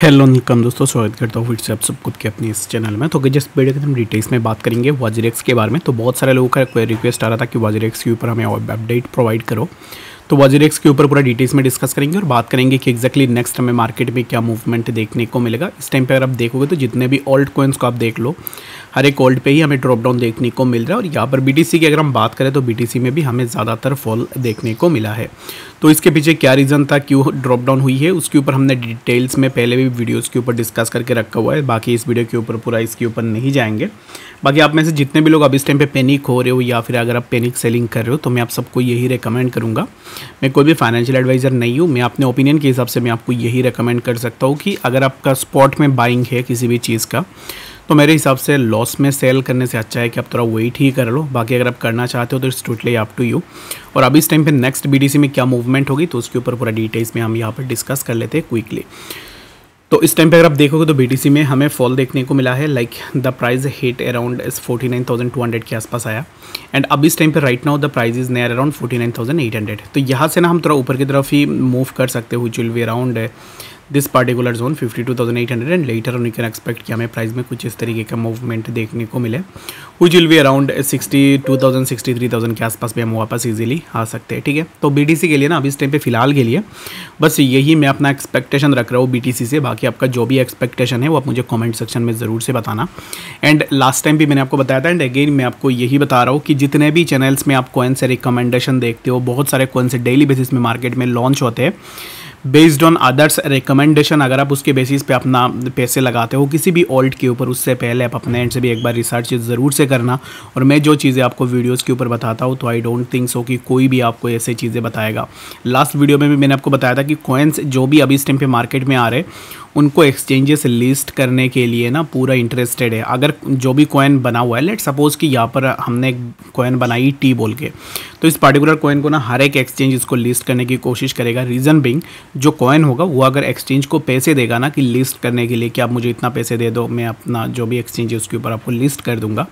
Hello welcome दोस्तों, स्वागत करता हूँ फिर से आप सब खुद के अपने इस चैनल में। तो जिस वीडियो के हम डिटेल्स में बात करेंगे वजीरेक्स के बारे में। तो बहुत सारे लोगों का रिक्वेस्ट आ रहा था कि वजीरेक्स के ऊपर हमें अपडेट प्रोवाइड करो। तो वजीरेक्स के ऊपर पूरा डिटेल्स में डिस्कस करेंगे और बात करेंगे कि एक्जैक्टली नेक्स्ट हमें मार्केट में क्या मूवमेंट देखने को मिलेगा। इस टाइम पे अगर आप देखोगे तो जितने भी ऑल्ट कॉइन्स को आप देख लो, हर एक ऑल्ट पे ही हमें ड्रॉप डाउन देखने को मिल रहा है। और यहाँ पर बीटीसी की अगर हम बात करें तो बीटीसी में भी हमें ज़्यादातर फॉल देखने को मिला है। तो इसके पीछे क्या रीज़न था, क्यों ड्रॉप डाउन हुई है, उसके ऊपर हमने डिटेल्स में पहले भी वीडियोस के ऊपर डिस्कस करके रखा हुआ है। बाकी इस वीडियो के ऊपर पूरा इसके ऊपर नहीं जाएंगे। बाकी आप में से जितने भी लोग अब इस टाइम पे पैनिक हो रहे हो या फिर अगर आप पैनिक सेलिंग कर रहे हो तो मैं आप सबको यही रिकमेंड करूँगा। मैं कोई भी फाइनेंशियल एडवाइज़र नहीं हूँ, मैं अपने ओपिनियन के हिसाब से मैं आपको यही रिकमेंड कर सकता हूँ कि अगर आपका स्पॉट में बाइंग है किसी भी चीज़ का तो मेरे हिसाब से लॉस में सेल करने से अच्छा है कि आप थोड़ा वेट ही कर लो। बाकी अगर आप करना चाहते हो तो it's totally up to you. और अभी इस टाइम पे नेक्स्ट बीटीसी में क्या मूवमेंट होगी तो उसके ऊपर पूरा डिटेल्स में हम यहाँ पर डिस्कस कर लेते हैं क्विकली। तो इस टाइम पे अगर आप देखोगे तो बीटीसी में हमें फॉल देखने को मिला है। Like the price hit around 49,200 के आसपास आया। एंड अब इस टाइम पे right now the price is near around 49,800। तो यहाँ से ना हम थोड़ा ऊपर की तरफ ही मूव कर सकते हो, which will be around this particular zone 52,800 and later on you can expect कि हमें प्राइस में कुछ इस तरीके का मूवमेंट देखने को मिले, विच विल बी अराउंड 62,000 63,000 के आसपास भी हम वापस इजीली आ सकते हैं। ठीक है, तो बीटीसी के लिए ना अभी इस टाइम पे फिलहाल के लिए बस यही मैं अपना एक्सपेक्टेशन रख रहा हूँ बीटीसी से। बाकी आपका जो भी एक्सपेक्टेशन है वो आप मुझे कमेंट सेक्शन में ज़रूर से बताना। एंड लास्ट टाइम भी मैंने आपको बताया था एंड अगेन मैं आपको यही बता रहा हूँ कि जितने भी चैनल्स में आप कॉइन से रिकमेंडेशन देखते हो, बहुत सारे कॉइन से डेली बेसिस में मार्केट में लॉन्च होते हैं बेस्ड ऑन अदर्स रिकमेंडेशन। अगर आप उसके बेसिस पे अपना पैसे लगाते हो किसी भी ऑल्ट के ऊपर, उससे पहले आप अपने एंड से भी एक बार रिसर्च ज़रूर से करना। और मैं जो चीज़ें आपको वीडियोस के ऊपर बताता हूँ तो आई डोंट थिंक सो कि कोई भी आपको ऐसे चीज़ें बताएगा। लास्ट वीडियो में भी मैंने आपको बताया था कि कॉइन्स जो भी अभी इस टाइम पे मार्केट में आ रहे उनको एक्सचेंजेस लिस्ट करने के लिए ना पूरा इंटरेस्टेड है। अगर जो भी कॉइन बना हुआ है, लेट सपोज कि यहाँ पर हमने एक कॉइन बनाई टी बोल के, तो इस पार्टिकुलर कॉइन को ना हर एक एक्सचेंज इसको लिस्ट करने की कोशिश करेगा। रीज़न बिंग जो कॉइन होगा वो अगर एक्सचेंज को पैसे देगा ना कि लिस्ट करने के लिए कि आप मुझे इतना पैसे दे दो, मैं अपना जो भी एक्सचेंज है उसके ऊपर आपको लिस्ट कर दूंगा।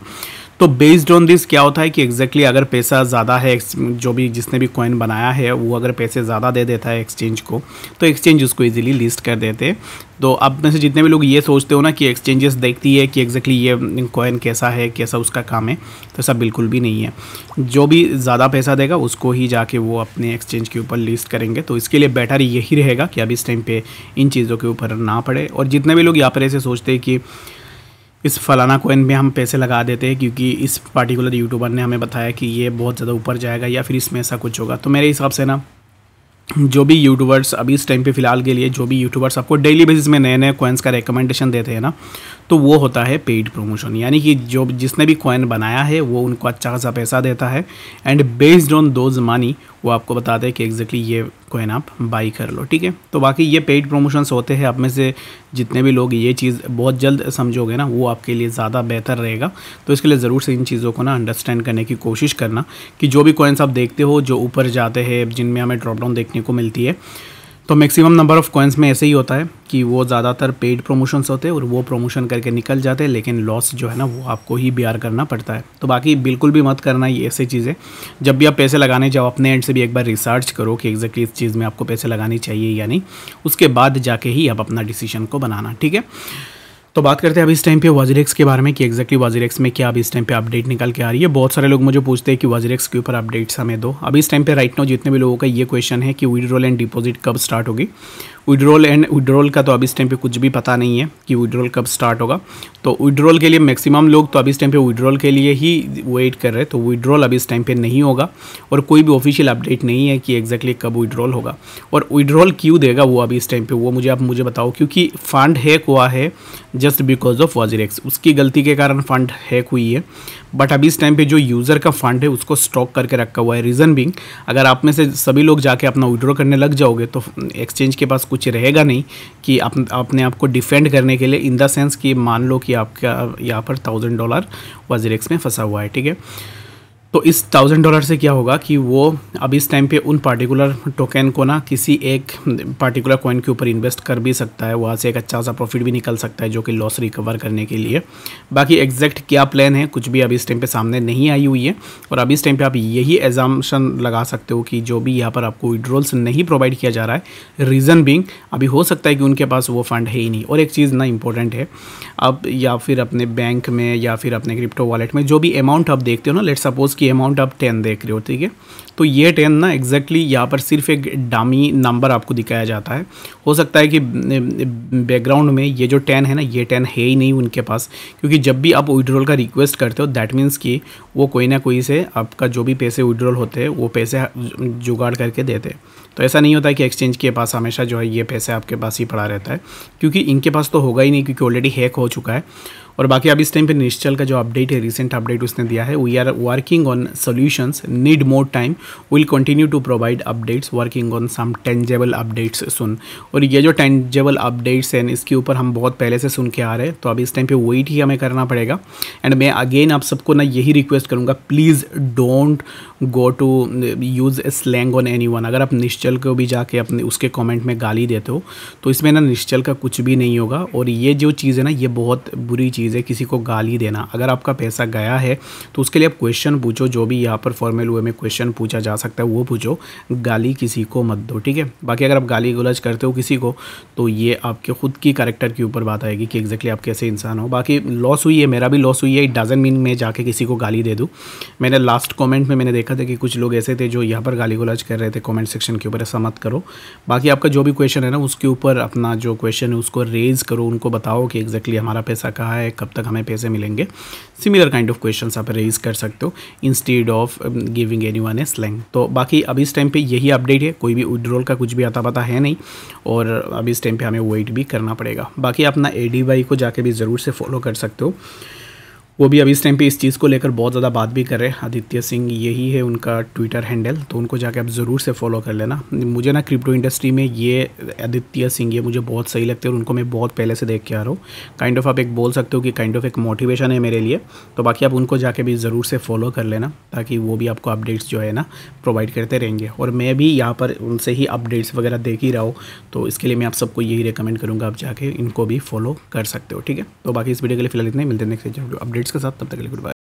तो बेस्ड ऑन दिस क्या होता है कि एग्जैक्टली अगर पैसा ज़्यादा है, जो भी जिसने भी कॉइन बनाया है वो अगर पैसे ज़्यादा दे देता है एक्सचेंज को तो एक्सचेंज उसको इजीली लिस्ट कर देते हैं। तो अब में से जितने भी लोग ये सोचते हो ना कि एक्सचेंजेस देखती है कि एग्जैक्टली ये कॉइन कैसा है, कैसा उसका काम है, तो ऐसा बिल्कुल भी नहीं है। जो भी ज़्यादा पैसा देगा उसको ही जाके वो अपने एक्सचेंज के ऊपर लिस्ट करेंगे। तो इसके लिए बेटर यही रहेगा कि अब इस टाइम पे इन चीज़ों के ऊपर ना पड़े। और जितने भी लोग यहाँ पर ऐसे सोचते हैं कि इस फलाना कॉइन में हम पैसे लगा देते हैं क्योंकि इस पार्टिकुलर यूट्यूबर ने हमें बताया कि ये बहुत ज़्यादा ऊपर जाएगा या फिर इसमें ऐसा कुछ होगा, तो मेरे हिसाब से ना जो भी यूट्यूबर्स अभी इस टाइम पे फिलहाल के लिए जो भी यूट्यूबर्स आपको डेली बेसिस में नए नए कॉइन्स का रिकमेंडेशन देते हैं ना, तो वो होता है पेड प्रमोशन। यानी कि जो जिसने भी कॉइन बनाया है वो उनको अच्छा खासा पैसा देता है and based on those money वो आपको बताते हैं कि एग्जैक्टली ये कॉइन आप बाई कर लो। ठीक है, तो बाकी ये पेड प्रमोशंस होते हैं। आप में से जितने भी लोग ये चीज़ बहुत जल्द समझोगे ना वो आपके लिए ज़्यादा बेहतर रहेगा। तो इसके लिए ज़रूर से इन चीज़ों को ना अंडरस्टैंड करने की कोशिश करना कि जो भी कॉइन्स आप देखते हो जो ऊपर जाते हैं, जिनमें हमें ड्रॉप डाउन देखने को मिलती है, तो मैक्सिमम नंबर ऑफ़ कॉइन्स में ऐसे ही होता है कि वो ज़्यादातर पेड प्रमोशंस होते हैं और वो प्रमोशन करके निकल जाते हैं, लेकिन लॉस जो है ना वो आपको ही बेयर करना पड़ता है। तो बाकी बिल्कुल भी मत करना ये ऐसी चीज़ें। जब भी आप पैसे लगाने जाओ अपने एंड से भी एक बार रिसर्च करो कि एग्जैक्टली इस चीज़ में आपको पैसे लगानी चाहिए या नहीं, उसके बाद जाके ही आप अपना डिसीजन को बनाना। ठीक है, तो बात करते हैं अभी इस टाइम पे वजीरेक्स के बारे में कि एग्जैक्टली वजीरेक्स में क्या अभी इस टाइम पे अपडेट निकल के आ रही है। बहुत सारे लोग मुझे पूछते हैं कि वजीरेक्स के ऊपर अपडेट्स हमें दो। अभी इस टाइम पे राइट नाउ जितने भी लोगों का ये क्वेश्चन है कि विड्रॉल एंड डिपॉजिट कब स्टार्ट होगी। विड्रॉल का तो अभी इस टाइम पे कुछ भी पता नहीं है कि विड्रॉल कब स्टार्ट होगा। तो विड्रॉल के लिए मैक्सिमम लोग तो अभी इस टाइम पे विड्रॉल के लिए ही वेट कर रहे हैं। तो विड्रॉल अभी इस टाइम पे नहीं होगा और कोई भी ऑफिशियल अपडेट नहीं है कि एग्जैक्टली कब विड्रॉल होगा। और विड्रॉल क्यों देगा वो अभी इस टाइम पे वो मुझे बताओ, क्योंकि फंड हैक हुआ है जस्ट बिकॉज ऑफ वजीरेक्स। उसकी गलती के कारण फंड हैक हुई है, बट अभी इस टाइम पे जो यूज़र का फंड है उसको स्टॉक करके रखा हुआ है। रीज़न बिंग अगर आप में से सभी लोग जाके अपना विड्रॉ करने लग जाओगे तो एक्सचेंज के पास कुछ रहेगा नहीं कि अपने आप को डिफेंड करने के लिए, इन द सेंस कि मान लो कि आपका यहाँ पर $1,000 वजीरेक्स में फंसा हुआ है। ठीक है, तो इस $1000 से क्या होगा कि वो अब इस टाइम पे उन पार्टिकुलर टोकन को ना किसी एक पार्टिकुलर कॉइन के ऊपर इन्वेस्ट कर भी सकता है, वहाँ से एक अच्छा सा प्रॉफिट भी निकल सकता है जो कि लॉस रिकवर करने के लिए। बाकी एग्जैक्ट क्या प्लान है कुछ भी अभी इस टाइम पे सामने नहीं आई हुई है, और अभी इस टाइम पे आप यही एजम्पशन लगा सकते हो कि जो भी यहाँ पर आपको विड्रॉल्स नहीं प्रोवाइड किया जा रहा है, रीज़न बीइंग अभी हो सकता है कि उनके पास वो फंड है ही नहीं। और एक चीज़ ना इंपॉर्टेंट है, आप या फिर अपने बैंक में या फिर अपने क्रिप्टो वॉलेट में जो भी अमाउंट आप देखते हो ना, लेट्स सपोज कि अमाउंट आप 10 देख रहे हो, ठीक है, तो ये 10 ना एग्जैक्टली यहाँ पर सिर्फ एक डमी नंबर आपको दिखाया जाता है। हो सकता है कि बैकग्राउंड में ये जो 10 है ना, ये 10 है ही नहीं उनके पास, क्योंकि जब भी आप विड्रॉल का रिक्वेस्ट करते हो दैट मीन्स कि वो कोई ना कोई से आपका जो भी पैसे विड्रॉल होते हैं वो पैसे जुगाड़ करके देते हैं। तो ऐसा नहीं होता है कि एक्सचेंज के पास हमेशा जो है ये पैसे आपके पास ही पड़ा रहता है, क्योंकि इनके पास तो होगा ही नहीं, क्योंकि ऑलरेडी हैक हो चुका है। और बाकी अब इस टाइम पे निश्चल का जो अपडेट है, रिसेंट अपडेट उसने दिया है, we are working on solutions, need more time, will continue to provide updates, working on some tangible updates soon. और ये जो टेंजेबल अपडेट्स हैं इसके ऊपर हम बहुत पहले से सुन के आ रहे हैं, तो अभी इस टाइम पे वेट ही हमें करना पड़ेगा। एंड मैं अगेन आप सबको ना यही रिक्वेस्ट करूँगा, please don't go to use slang on anyone. अगर आप निश्चल को भी जाके अपने उसके कमेंट में गाली देते हो तो इसमें ना निश्चल का कुछ भी नहीं होगा। और ये जो चीज़ है ना, ये बहुत बुरी चीज़ है किसी को गाली देना। अगर आपका पैसा गया है तो उसके लिए आप क्वेश्चन पूछो, जो भी यहाँ पर फॉर्मल वे में क्वेश्चन पूछा जा सकता है वो पूछो, गाली किसी को मत दो, ठीक है। बाकी अगर आप गाली गलौज करते हो किसी को तो ये आपके खुद की कैरेक्टर के ऊपर बात आएगी कि एग्जैक्टली आप कैसे इंसान हो। बाकी लॉस हुई है, मेरा भी लॉस हुई है, इट डजंट मीन मैं जाके किसी को गाली दे दूँ। मैंने लास्ट कॉमेंट में मैंने देखा था कि कुछ लोग ऐसे थे जो यहाँ पर गाली गलौज कर रहे थे कॉमेंट सेक्शन के ऊपर, ऐसा मत करो। बाकी आपका जो भी क्वेश्चन है ना उसके ऊपर अपना जो क्वेश्चन है उसको रेज करो, उनको बताओ कि एग्जैक्टली हमारा पैसा कहाँ है, कब तक हमें पैसे मिलेंगे। सिमिलर काइंड ऑफ क्वेश्चंस आप रेज कर सकते हो instead of giving anyone A slang. तो बाकी अभी इस टाइम पे यही अपडेट है, कोई भी विड्रॉल का कुछ भी आता पता है नहीं, और अभी इस टाइम पे हमें वेट भी करना पड़ेगा। बाकी अपना ADY को जाके भी ज़रूर से फॉलो कर सकते हो, वो भी अभी इस टाइम पे इस चीज़ को लेकर बहुत ज़्यादा बात भी कर रहे हैं। आदित्य सिंह यही है उनका ट्विटर हैंडल, तो उनको जाके आप ज़रूर से फॉलो कर लेना। मुझे ना क्रिप्टो इंडस्ट्री में ये आदित्य सिंह ये मुझे बहुत सही लगते हैं और उनको मैं बहुत पहले से देख के आ रहा हूँ। काइंड ऑफ आप एक बोल सकते हो कि काइंड ऑफ एक मोटिवेशन है मेरे लिए। तो बाकी आप उनको जाके भी ज़रूर से फॉलो कर लेना, ताकि वो भी आपको अपडेट्स जो है ना प्रोवाइड करते रहेंगे। और मैं भी यहाँ पर उनसे ही अपडेट्स वगैरह देख ही रहा हूँ, तो इसके लिए मैं आप सबको यही रिकमेंड करूँगा, आप जाके इनको भी फॉलो कर सकते हो, ठीक है। तो बाकी इस वीडियो के लिए फिलहाल इतने, मिलते हैं नेक्स्ट अपडेट्स के साथ, तब तक के लिए गुड बाय।